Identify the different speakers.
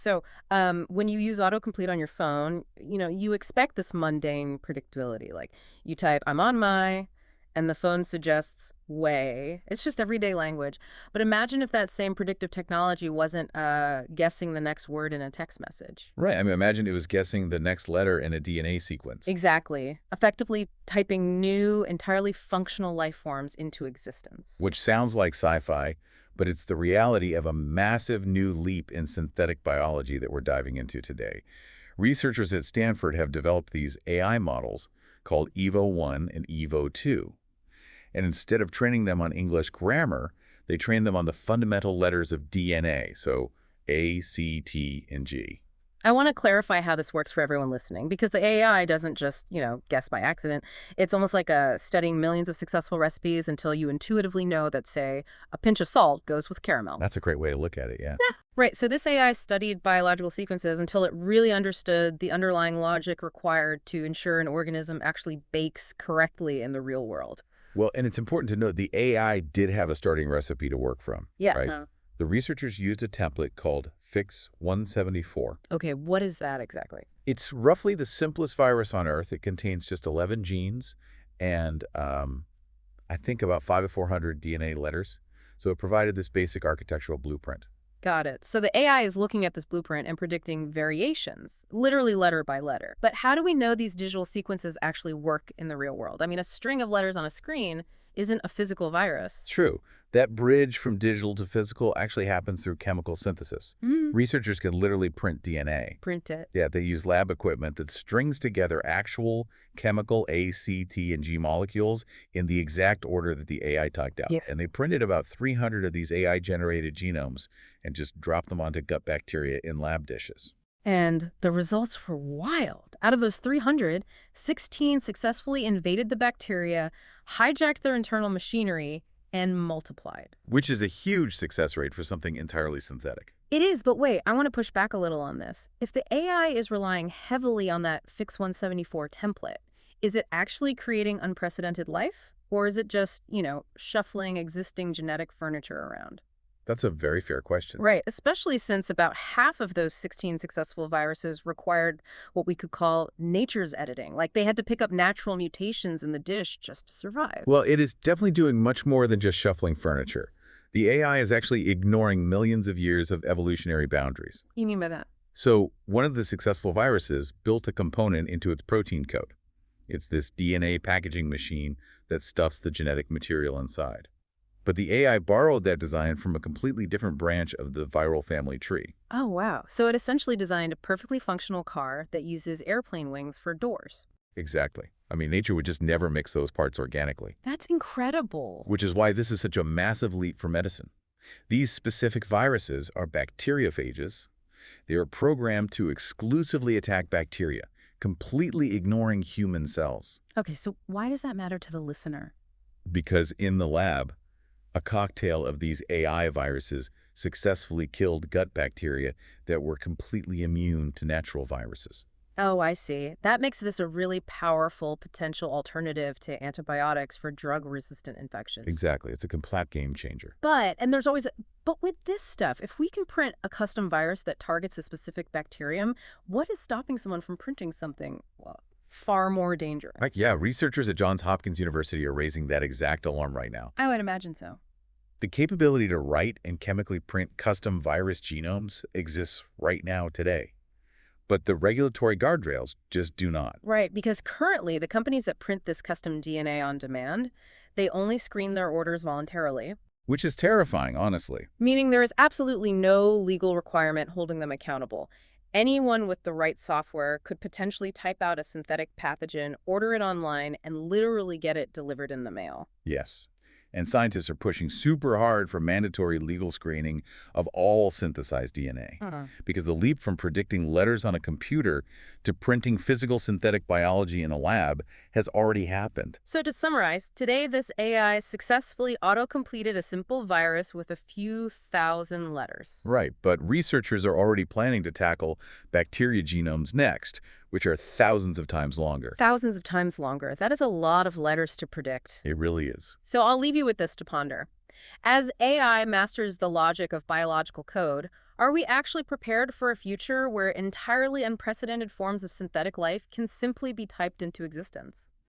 Speaker 1: So when you use autocomplete on your phone, you expect this mundane predictability. Like you type, I'm on my, and the phone suggests way. It's just everyday language. But imagine if that same predictive technology wasn't guessing the next word in a text message.
Speaker 2: Right. I mean, imagine it was guessing the next letter in a DNA sequence.
Speaker 1: Exactly. Effectively typing new, entirely functional life forms into existence.
Speaker 2: Which sounds like sci-fi, but it's the reality of a massive new leap in synthetic biology that we're diving into today. Researchers at Stanford have developed these AI models called EVO1 and EVO2. And instead of training them on English grammar, they train them on the fundamental letters of DNA, so A, C, T, and G.
Speaker 1: I want to clarify how this works for everyone listening, because the AI doesn't just, guess by accident. It's almost like studying millions of successful recipes until you intuitively know that, say, a pinch of salt goes with caramel.
Speaker 2: That's a great way to look at it, yeah.
Speaker 1: Right, so this AI studied biological sequences until it really understood the underlying logic required to ensure an organism actually bakes correctly in the real world.
Speaker 2: Well, and it's important to note the AI did have a starting recipe to work from,
Speaker 1: Yeah.
Speaker 2: right? The researchers used a template called Fix 174.
Speaker 1: Okay, what is that exactly?
Speaker 2: It's roughly the simplest virus on Earth. It contains just 11 genes and I think about 5 to 400 DNA letters. So it provided this basic architectural blueprint.
Speaker 1: Got it. So the AI is looking at this blueprint and predicting variations, literally letter by letter. But how do we know these digital sequences actually work in the real world? I mean, a string of letters on a screen isn't a physical virus.
Speaker 2: True. That bridge from digital to physical actually happens through chemical synthesis. Researchers can literally print DNA.
Speaker 1: Print it.
Speaker 2: Yeah, they use lab equipment that strings together actual chemical A, C, T, and G molecules in the exact order that the AI typed out.
Speaker 1: Yeah.
Speaker 2: And they printed about 300 of these AI-generated genomes and just dropped them onto gut bacteria in lab dishes.
Speaker 1: And the results were wild. Out of those 300, 16 successfully invaded the bacteria, hijacked their internal machinery, and multiplied.
Speaker 2: Which is a huge success rate for something entirely synthetic.
Speaker 1: It is, but wait, I want to push back a little on this. If the AI is relying heavily on that Fix 174 template, is it actually creating unprecedented life? Or is it just, shuffling existing genetic furniture around?
Speaker 2: That's a very fair question.
Speaker 1: Right, especially since about half of those 16 successful viruses required what we could call nature's editing. Like they had to pick up natural mutations in the dish just to survive.
Speaker 2: Well, it is definitely doing much more than just shuffling furniture. The AI is actually ignoring millions of years of evolutionary boundaries.
Speaker 1: You mean by that?
Speaker 2: So one of the successful viruses built a component into its protein code. It's this DNA packaging machine that stuffs the genetic material inside. But the AI borrowed that design from a completely different branch of the viral family tree.
Speaker 1: Oh, wow. So it essentially designed a perfectly functional car that uses airplane wings for doors.
Speaker 2: Exactly. I mean, nature would just never mix those parts organically.
Speaker 1: That's incredible.
Speaker 2: Which is why this is such a massive leap for medicine. These specific viruses are bacteriophages. They are programmed to exclusively attack bacteria, completely ignoring human cells.
Speaker 1: Okay, so why does that matter to the listener?
Speaker 2: Because in the lab, a cocktail of these AI viruses successfully killed gut bacteria that were completely immune to natural viruses.
Speaker 1: Oh, I see. That makes this a really powerful potential alternative to antibiotics for drug-resistant infections.
Speaker 2: Exactly. It's a complete game changer.
Speaker 1: But with this stuff, if we can print a custom virus that targets a specific bacterium, what is stopping someone from printing something, far more dangerous?
Speaker 2: Yeah, researchers at Johns Hopkins University are raising that exact alarm right now.
Speaker 1: I would imagine so.
Speaker 2: The capability to write and chemically print custom virus genomes exists right now today. But the regulatory guardrails just do not.
Speaker 1: Right, because currently the companies that print this custom DNA on demand, they only screen their orders voluntarily.
Speaker 2: Which is terrifying, honestly.
Speaker 1: Meaning there is absolutely no legal requirement holding them accountable. Anyone with the right software could potentially type out a synthetic pathogen, order it online, and literally get it delivered in the mail.
Speaker 2: Yes. And scientists are pushing super hard for mandatory legal screening of all synthesized DNA. Because the leap from predicting letters on a computer to printing physical synthetic biology in a lab has already happened.
Speaker 1: So to summarize, today this AI successfully auto-completed a simple virus with a few thousand letters.
Speaker 2: Right, but researchers are already planning to tackle bacteria genomes next, which are thousands of times longer.
Speaker 1: Thousands of times longer. That is a lot of letters to predict.
Speaker 2: It really is.
Speaker 1: So I'll leave you with this to ponder. As AI masters the logic of biological code, Are we actually prepared for a future where entirely unprecedented forms of synthetic life can simply be typed into existence?